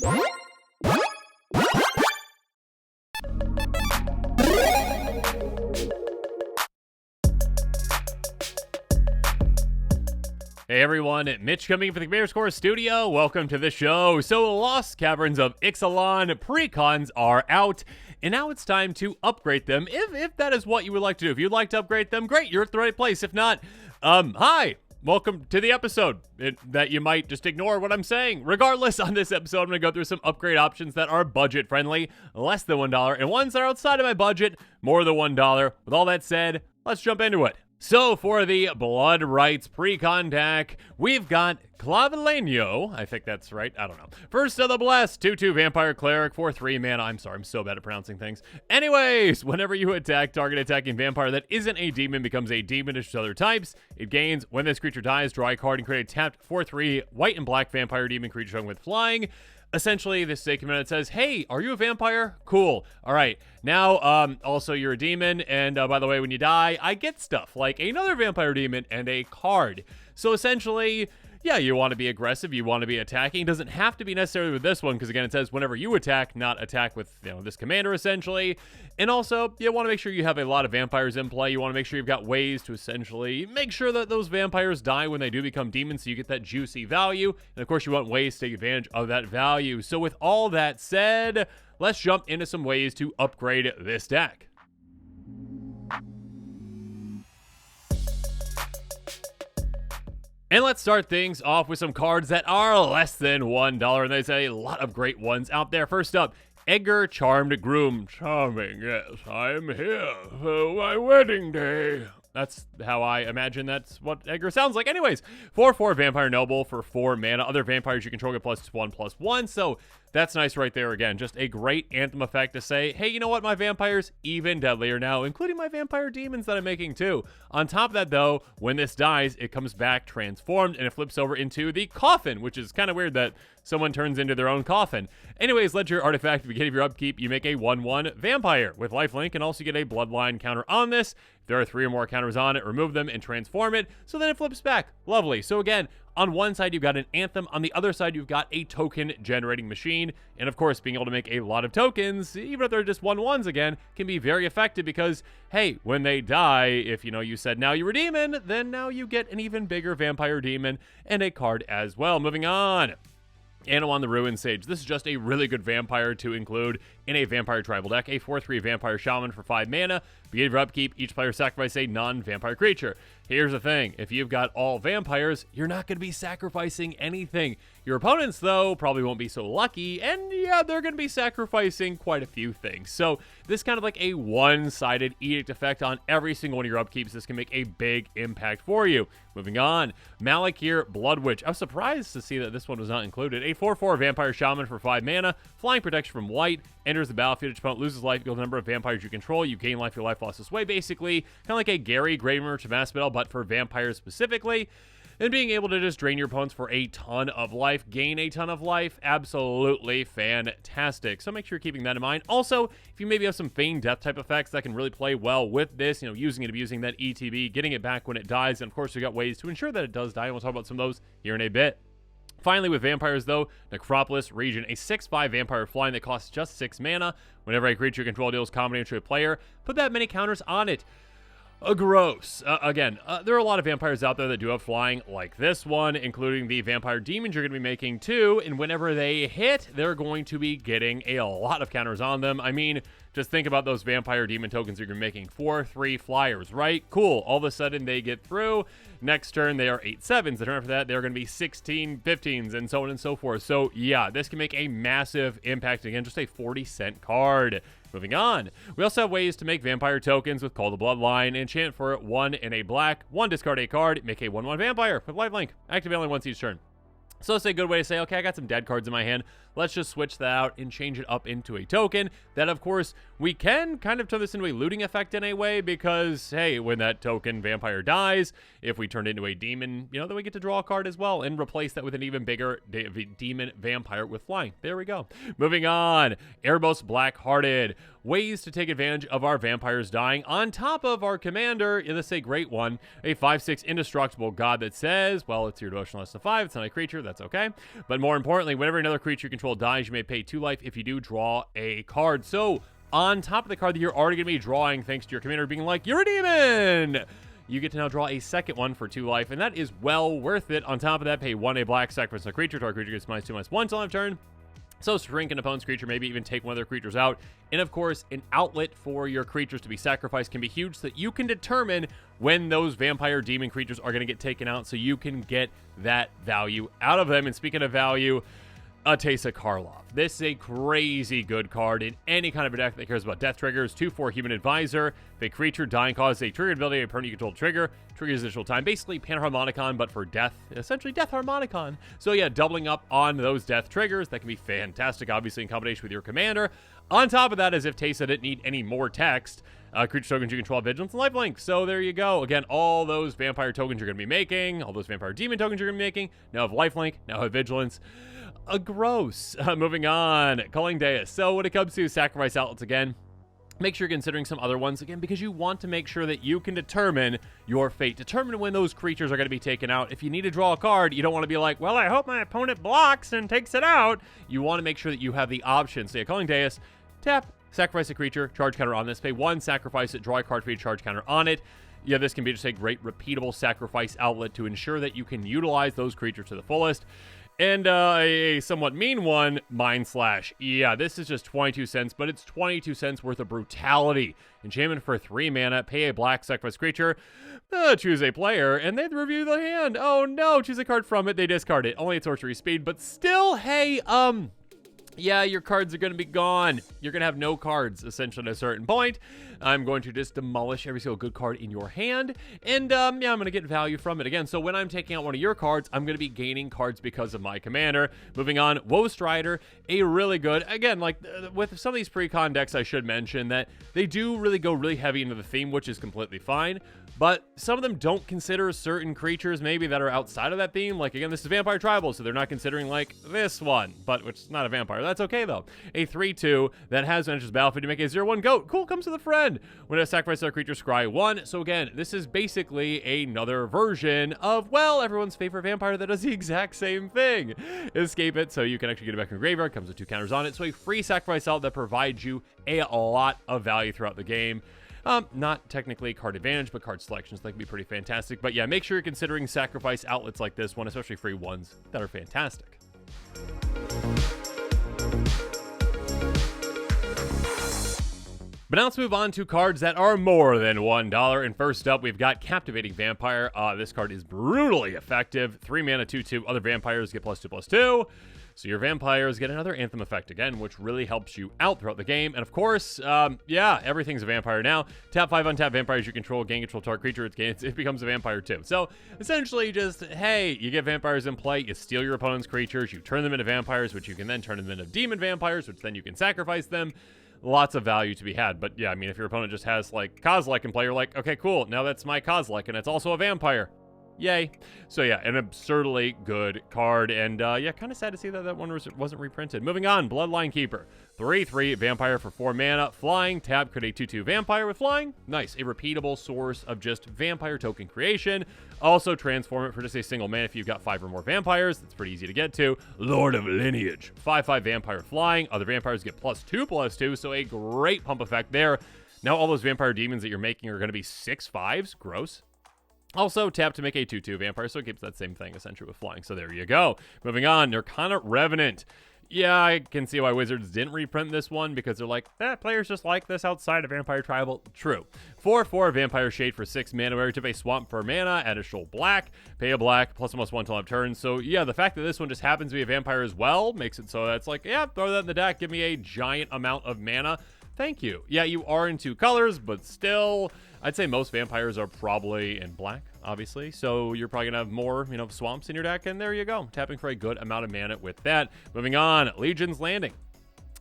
Hey everyone, Mitch coming from the Commander Score Studio. Welcome to the show. So, Lost Caverns of Ixalan Precons are out, and now it's time to upgrade them. If that is what you would like to do. If you'd like to upgrade them, great, you're at the right place. If not, hi. Welcome to the episode that you might just ignore what I'm saying. Regardless, on this episode, I'm going to go through some upgrade options that are budget-friendly, less than $1, and ones that are outside of my budget, more than $1. With all that said, let's jump into it. So, for the Blood Rites Precon deck, we've got Clavileño. I think that's right. I don't know. First of the Blessed, 2/2 Vampire Cleric, 4/3 mana. I'm sorry, I'm so bad at pronouncing things. Anyways, whenever you attack, target attacking vampire that isn't a demon becomes a demonish to other types. It gains, when this creature dies, draw a card and create a tapped 4/3 white and black vampire demon creature with flying. Essentially, this is a command that says, hey, are you a vampire? Cool. All right. Now, also, you're a demon, and by the way, when you die, I get stuff like another vampire demon and a card. So essentially, yeah, you want to be aggressive, you want to be attacking. It doesn't have to be necessarily with this one, because again, it says whenever you attack, not attack with, this commander, essentially. And also, you want to make sure you have a lot of vampires in play. You want to make sure you've got ways to essentially make sure that those vampires die when they do become demons, so you get that juicy value. And of course, you want ways to take advantage of that value. So with all that said, let's jump into some ways to upgrade this deck. And let's start things off with some cards that are less than $1, and there's a lot of great ones out there. First up, Edgar Charmed Groom. Charming, yes, I'm here for my wedding day. That's how I imagine that's what Edgar sounds like. Anyways, 4/4 Vampire Noble for 4 mana. Other vampires you control get +1/+1, so that's nice right there again. Just a great Anthem effect to say, hey, you know what, my vampires even deadlier now, including my vampire demons that I'm making too. On top of that though, when this dies, it comes back transformed and it flips over into the coffin, which is kind of weird that someone turns into their own coffin. Anyways, let your artifact at the beginning of your upkeep, you make a 1/1 vampire with lifelink, and also get a bloodline counter on this. If there are 3 or more counters on it, remove them and transform it, so then it flips back. Lovely. So again, on one side, you've got an Anthem. On the other side, you've got a token-generating machine. And of course, being able to make a lot of tokens, even if they're just 1/1s again, can be very effective because, hey, when they die, if, you said now you're a demon, then now you get an even bigger vampire demon and a card as well. Moving on. Anawan the Ruin Sage. This is just a really good vampire to include in a vampire tribal deck. A 4/3 vampire shaman for 5 mana. Beginning of your upkeep, each player sacrifices a non-vampire creature. Here's the thing. If you've got all vampires, you're not going to be sacrificing anything. Your opponents, though, probably won't be so lucky, and yeah, they're going to be sacrificing quite a few things. So this is kind of like a one-sided edict effect on every single one of your upkeeps. This can make a big impact for you. Moving on. Malakir Blood Witch. I was surprised to see that this one was not included. A 4/4 vampire shaman for 5 mana. Flying protection from white. Enters the battlefield. Each opponent loses life equal to the number of vampires you control. You gain life, your life lost this way. Basically, kind of like a Gary Gravemer to Mass Spell, but for vampires specifically. And being able to just drain your opponents for a ton of life, gain a ton of life, absolutely fantastic. So make sure you're keeping that in mind. Also, if you maybe have some Feigned Death type effects that can really play well with this, using it, abusing that ETB, getting it back when it dies, and of course, we've got ways to ensure that it does die, and we'll talk about some of those here in a bit. Finally, with vampires, though, Necropolis Region, a 6/5 vampire flying that costs just 6 mana. Whenever a creature you control deals combat damage to a player, put that many counters on it. Gross. Again, there are a lot of vampires out there that do have flying like this one, including the vampire demons you're going to be making too, and whenever they hit, they're going to be getting a lot of counters on them. I mean, just think about those vampire demon tokens you're making. 4/3 flyers, right? Cool. All of a sudden, they get through. Next turn, they are 8/7s. The turn after that, they're going to be 16/15s, and so on and so forth. So, yeah, this can make a massive impact. Again, just a 40-cent card. Moving on. We also have ways to make vampire tokens with Call the Bloodline. Enchant for 1 and a black. 1, discard a card. Make a 1/1 vampire with lifelink. Activate only once each turn. So it's a good way to say, okay, I got some dead cards in my hand. Let's just switch that out and change it up into a token that, of course, We can kind of turn this into a looting effect in a way because, hey, when that token vampire dies, if we turn it into a demon, you know, then we get to draw a card as well and replace that with an even bigger demon vampire with flying. There we go. Moving on. Erebos Black-Hearted. Ways to take advantage of our vampires dying on top of our commander. Yeah, this is a great one. A 5/6 indestructible god that says, well, it's your devotion less than 5. It's not a creature. That's okay. But more importantly, whenever another creature you control dies, you may pay 2 life. If you do, draw a card. So on top of the card that you're already going to be drawing thanks to your commander being like, you're a demon, you get to now draw a second one for 2 life, and that is well worth it. On top of that, pay 1 a black, sacrifice a creature. Our creature gets -2/-1 till end of turn. So shrink an opponent's creature, maybe even take one of their creatures out. And of course, an outlet for your creatures to be sacrificed can be huge so that you can determine when those vampire demon creatures are going to get taken out so you can get that value out of them. And speaking of value, Atesa Karlov. This is a crazy good card in any kind of a deck that cares about death triggers. 2/4 Human Advisor. If a creature dying causes a triggered ability, a permanent you control trigger, triggers additional time. Basically, Panharmonicon, but for death. Essentially, Death Harmonicon. So yeah, doubling up on those death triggers. That can be fantastic, obviously, in combination with your commander. On top of that, as if Teysa didn't need any more text, creature tokens you control have vigilance and lifelink. So there you go. Again, all those vampire tokens you're going to be making, all those vampire demon tokens you're going to be making, now have lifelink, now have vigilance. Gross. Moving on. Culling Deus. So when it comes to sacrifice outlets again, make sure you're considering some other ones again because you want to make sure that you can determine your fate. Determine when those creatures are going to be taken out. If you need to draw a card, you don't want to be like, well, I hope my opponent blocks and takes it out. You want to make sure that you have the option. So yeah, Culling Deus, tap, sacrifice a creature, charge counter on this, pay 1, sacrifice it, draw a card for your charge counter on it. Yeah, this can be just a great repeatable sacrifice outlet to ensure that you can utilize those creatures to the fullest. And a somewhat mean one, Mind Slash. Yeah, this is just 22 cents, but it's 22 cents worth of brutality. Enchantment for 3 mana, pay a black, sacrifice creature, choose a player, and they review the hand. Oh no, choose a card from it, they discard it. Only at sorcery speed, but still, hey, yeah, your cards are going to be gone. You're going to have no cards, essentially, at a certain point. I'm going to just demolish every single good card in your hand. And, yeah, I'm going to get value from it again. So when I'm taking out one of your cards, I'm going to be gaining cards because of my commander. Moving on, Woe Strider, a really good, again, like, with some of these pre-con decks, I should mention that they do really go really heavy into the theme, which is completely fine. But some of them don't consider certain creatures maybe that are outside of that theme. Like, again, this is Vampire Tribal, so they're not considering, like, this one, but which is not a vampire. That's okay, though. A 3/2 that has enters the battlefield to make a 0/1 goat. Cool, comes with a friend. When it sacrifices our creature, scry 1. So, again, this is basically another version of, well, everyone's favorite vampire that does the exact same thing. Escape it, so you can actually get it back in the graveyard. Comes with 2 counters on it. So, a free sacrifice out that provides you a lot of value throughout the game. Not technically card advantage, but card selections. That can be pretty fantastic. But yeah, make sure you're considering sacrifice outlets like this one, especially free ones that are fantastic. But now let's move on to cards that are more than $1. And first up, we've got Captivating Vampire. This card is brutally effective. 3 mana, 2/2. Other vampires get +2/+2. So your vampires get another Anthem effect again, which really helps you out throughout the game. And of course, yeah, everything's a vampire now. Tap 5 untap vampires you control, gain control target creature, it becomes a vampire too. So essentially just, hey, you get vampires in play, you steal your opponent's creatures, you turn them into vampires, which you can then turn them into demon vampires, which then you can sacrifice them. Lots of value to be had. But yeah, I mean, if your opponent just has like Kozilek in play, you're like, okay, cool, now that's my Kozilek, and it's also a vampire. Yay. So yeah, an absurdly good card, and yeah, kind of sad to see that that one wasn't reprinted. Moving on, Bloodline Keeper. 3/3 vampire for 4 mana, flying, tap, create a 2/2 vampire with flying. Nice, a repeatable source of just vampire token creation. Also transform it for just a single mana if you've got 5 or more vampires. That's pretty easy to get to. Lord of Lineage. 5/5 vampire flying. Other vampires get +2/+2, so a great pump effect there. Now all those vampire demons that you're making are going to be 6/5s. Gross. Also, tap to make a 2/2 vampire, so it keeps that same thing, essentially, with flying. So there you go. Moving on, Nirkana Revenant. Yeah, I can see why Wizards didn't reprint this one, because they're like, players just like this outside of Vampire Tribal. True. 4/4 Vampire Shade for 6 mana, where you tip a swamp for mana, additional black, pay a black, +1/+1 till end of turn. So yeah, the fact that this one just happens to be a vampire as well makes it so that's like, yeah, throw that in the deck, give me a giant amount of mana. Thank you. Yeah, you are in 2 colors, but still, I'd say most vampires are probably in black, obviously. So you're probably going to have more, swamps in your deck, and there you go. Tapping for a good amount of mana with that. Moving on, Legion's Landing.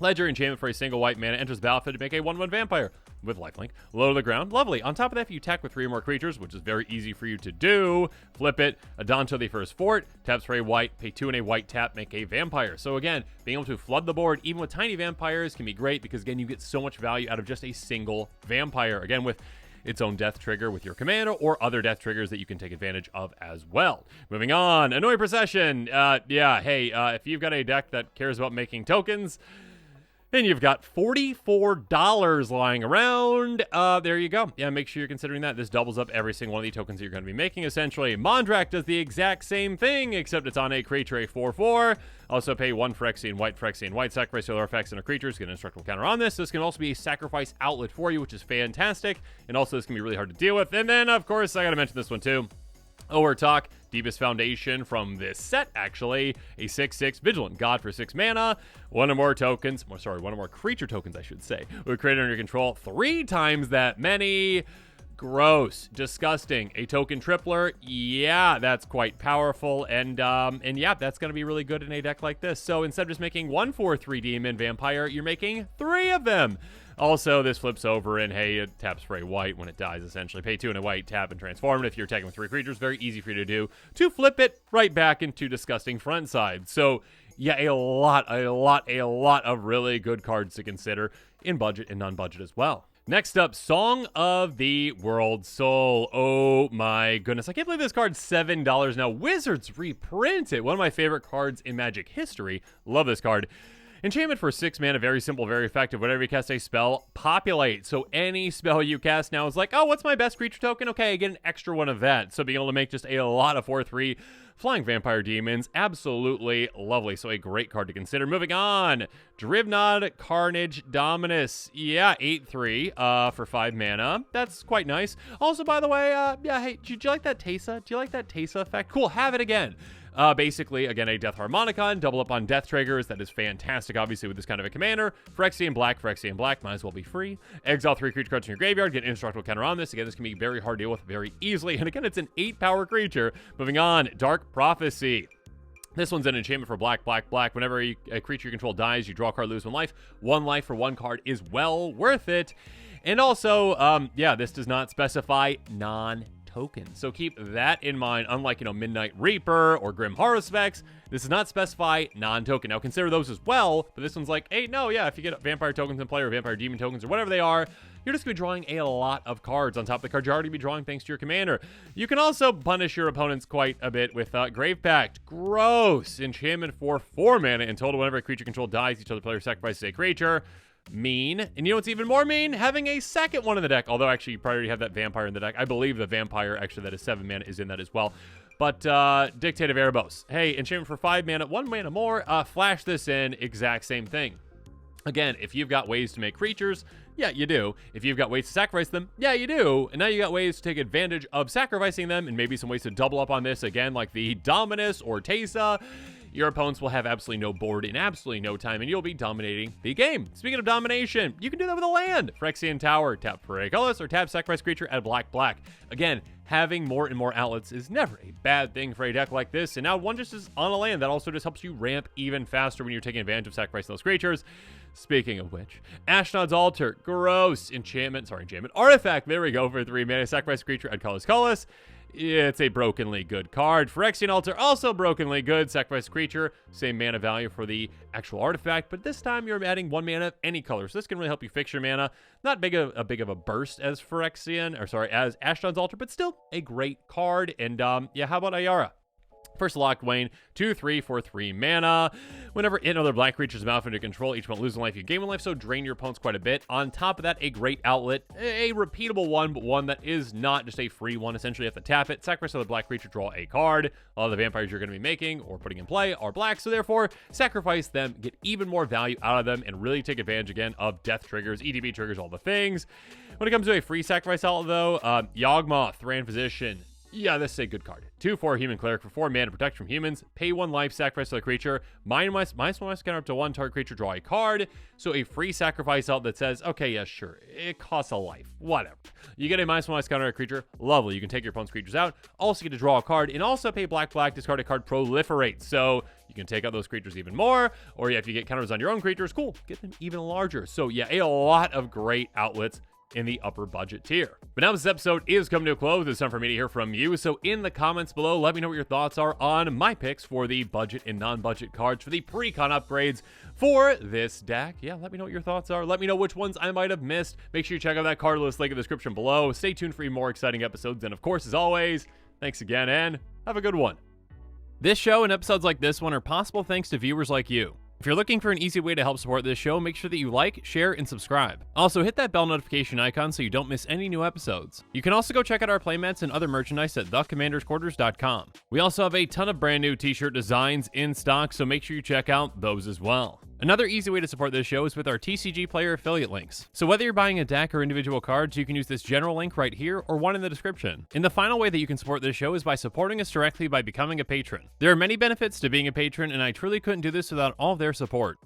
Ledger enchantment for a single white mana enters the battlefield to make a 1/1 vampire with lifelink. Low to the ground. Lovely. On top of that, if you attack with 3 or more creatures, which is very easy for you to do, flip it. Adonto the first fort. Taps for a white. Pay 2 and a white tap. Make a vampire. So again, being able to flood the board, even with tiny vampires, can be great because again, you get so much value out of just a single vampire. Again, with its own death trigger with your commander or other death triggers that you can take advantage of as well. Moving on. Annoying Procession. If you've got a deck that cares about making tokens, and you've got $44 lying around. There you go. Yeah, make sure you're considering that. This doubles up every single one of the tokens that you're going to be making, essentially. Mondrak does the exact same thing, except it's on a creature, a 4/4. Also pay 1 Phyrexian white, sacrifice other effects and a creatures, get an indestructible counter on this. This can also be a sacrifice outlet for you, which is fantastic. And also, this can be really hard to deal with. And then, of course, I got to mention this one, too. Talk, Deepest Foundation from this set, actually. A 6/6 Vigilant God for 6 mana. One or more creature tokens, I should say. We're created under your control 3 times that many. Gross. Disgusting. A token tripler. Yeah, that's quite powerful. And yeah, that's going to be really good in a deck like this. So instead of just making 1 4/3 demon vampire, you're making 3 of them. Also, this flips over and, hey, it taps for a white when it dies, essentially. Pay 2 and a white, tap and transform it. If you're attacking with 3 creatures, very easy for you to do. To flip it right back into disgusting front side. So, yeah, a lot of really good cards to consider in budget and non-budget as well. Next up, Song of the World Soul. Oh my goodness. I can't believe this card's $7 now. Wizards reprint it. One of my favorite cards in Magic history. Love this card. Enchantment for 6 mana, very simple, very effective. Whenever you cast a spell, populate. So any spell you cast now is like, oh, what's my best creature token? Okay, I get an extra one of that. So being able to make just a lot of 4/3 flying vampire demons, absolutely lovely. So a great card to consider. Moving on, Drivnod Carnage Dominus. Yeah, 8/3 for 5 mana. That's quite nice. Also, by the way, hey, did you like that Teysa? Do you like that Teysa effect? Cool, have it again. Basically, again, a Death Harmonicon, double up on death triggers. That is fantastic, obviously, with this kind of a commander. Phyrexian Black, might as well be free. Exile 3 creature cards from your graveyard, get an indestructible counter on this. Again, this can be very hard to deal with very easily. And again, it's an 8-power creature. Moving on, Dark Prophecy. This one's an enchantment for black. Whenever a creature you control dies, you draw a card, lose 1 life. 1 life for 1 card is well worth it. And also, this does not specify non-token. So keep that in mind. Unlike, Midnight Reaper or Grim Haruspex, this does not specify non-token. Now consider those as well, but this one's like, hey, no, yeah, if you get vampire tokens in play or vampire demon tokens or whatever they are, you're just going to be drawing a lot of cards on top of the cards you're already be drawing thanks to your commander. You can also punish your opponents quite a bit with Grave Pact. Gross. Enchantment for 4 mana in total. Whenever a creature controlled dies, each other player sacrifices a creature. Mean. And you know what's even more mean? Having a second one in the deck. Although, actually, you probably already have that vampire in the deck. I believe the vampire, actually, that is 7 mana, is in that as well. But, Dictate of Erebos. Hey, enchantment for 5 mana, 1 mana more. Flash this in. Exact same thing. Again, if you've got ways to make creatures, yeah, you do. If you've got ways to sacrifice them, yeah, you do. And now you got ways to take advantage of sacrificing them and maybe some ways to double up on this, again, like the Dominus or Teysa. Your opponents will have absolutely no board in absolutely no time, and you'll be dominating the game. Speaking of domination, you can do that with a land. Phyrexian Tower, tap for a colorless, or tap sacrifice creature at black. Again, having more and more outlets is never a bad thing for a deck like this, and now one just is on a land. That also just helps you ramp even faster when you're taking advantage of sacrificing those creatures. Speaking of which, Ashnod's Altar, gross. Enchantment, artifact, there we go, for 3 mana, sacrifice creature at colorless. It's a brokenly good card. Phyrexian Altar, also brokenly good. Sacrifice creature, same mana value for the actual artifact, but this time you're adding 1 mana of any color, so this can really help you fix your mana. Not big of a burst as as Ashnod's Altar, but still a great card. And how about Ayara? First Locthwain, 2/3 for 3 mana. Whenever another black creature's mouth under control, each opponent loses 1 life, you gain 1 life, so drain your opponents quite a bit. On top of that, a great outlet, a repeatable one, but one that is not just a free one. Essentially, you have to tap it, sacrifice another black creature, draw a card. A lot of the vampires you're going to be making or putting in play are black, so therefore, sacrifice them, get even more value out of them, and really take advantage, again, of death triggers, EDB triggers, all the things. When it comes to a free sacrifice outlet, though, Yawgmoth, Thran Physician, Yeah, this is a good card. 2/4 Human Cleric for 4 mana, protect from humans. Pay 1 life, sacrifice to the creature. -1 counter up to 1 target creature, draw a card. So a free sacrifice out that says, okay, yeah, sure, it costs a life. Whatever. You get a -1 counter a creature. Lovely. You can take your opponent's creatures out. Also get to draw a card. And also pay black, discard a card, proliferate. So you can take out those creatures even more. Or yeah, if you get counters on your own creatures, cool. Get them even larger. So yeah, a lot of great outlets in the upper budget tier. But now this episode is coming to a close. It's time for me to hear from you. So in the comments below, let me know what your thoughts are on my picks for the budget and non-budget cards for the Precon upgrades for this deck. Yeah, let me know what your thoughts are. Let me know which ones I might have missed. Make sure you check out that card list link in the description below. Stay tuned for more exciting episodes. And of course, as always, thanks again and have a good one. This show and episodes like this one are possible thanks to viewers like you. If you're looking for an easy way to help support this show, make sure that you like, share, and subscribe. Also, hit that bell notification icon so you don't miss any new episodes. You can also go check out our playmats and other merchandise at thecommandersquarters.com. We also have a ton of brand new t-shirt designs in stock, so make sure you check out those as well. Another easy way to support this show is with our TCG player affiliate links. So whether you're buying a deck or individual cards, you can use this general link right here or one in the description. And the final way that you can support this show is by supporting us directly by becoming a patron. There are many benefits to being a patron, and I truly couldn't do this without all of their support.